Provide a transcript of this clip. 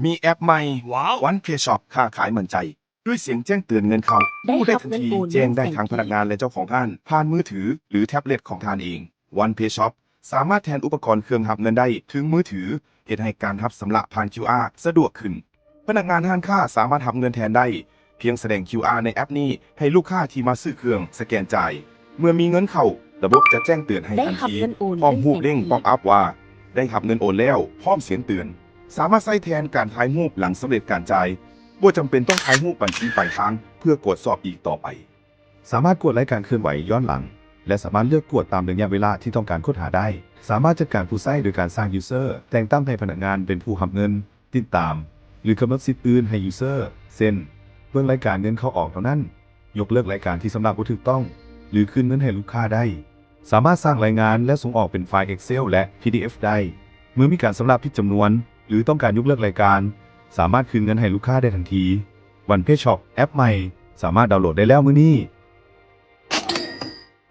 มีแอปใหม่ ว้าว One Pay Shop ค้าขายมั่นใจ ด้วยเสียงแจ้งเตือนเงินเข้า ได้ กู้ได้ รับ ทัน เงิน ที โอน แจ้งได้ เมื่อ ทาง แสน พนักงานและเจ้าของท่าน ผ่านมือถือหรือแท็บเล็ตของท่านเอง One Pay Shop สามารถแทนอุปกรณ์เครื่องรับเงินได้ถึงมือถือเฮ็ดให้การรับสำระผ่าน QR สะดวกขึ้น พนักงานร้านค้าสามารถรับเงินแทนได้ เพียงแสดง QR ในแอปนี้ให้ลูกค้าที่มาซื้อเครื่องสแกนจ่าย เมื่อมีเงินเข้า ระบบจะแจ้งเตือนให้ ได้ ทัน รับ ที เงินโอน พร้อม 100,000 รูปเร่ง ที ป๊อปอัพว่า ได้รับเงินโอนแล้วพร้อมเสียงเตือน สามารถใช้แทนการถ่ายรูปหลังสำเร็จการจ่ายบ่จำเป็นต้องถ่ายรูปบัญชีปลายทางเพื่อกดสอบอีกต่อไป สามารถกดรายการเคลื่อนไหวย้อนหลัง และสามารถเลือกกดตามระยะเวลาที่ต้องการค้นหาได้ สามารถจัดการผู้ใช้โดยการสร้าง user แต่งตั้งให้พนักงานเป็นผู้รับเงิน ติดตาม หรือกำหนดสิทธิ์อื่นให้ user เช่นเบิ่งรายการเงินเข้าออกเท่านั้น ยกเลิกรายการที่สำหรับบ่ถูกต้อง หรือคืนเงินให้ลูกค้าได้ สามารถสร้างรายงานและส่งออกเป็นไฟล์ Excel และ PDF ได้ เมื่อมีการสำหรับผิดจำนวน หรือต้องการยกเลิกรายการ สามารถคืนเงินให้ลูกค้าได้ทันที One Pay Shop แอปใหม่ สามารถดาวน์โหลดได้แล้วมื้อนี้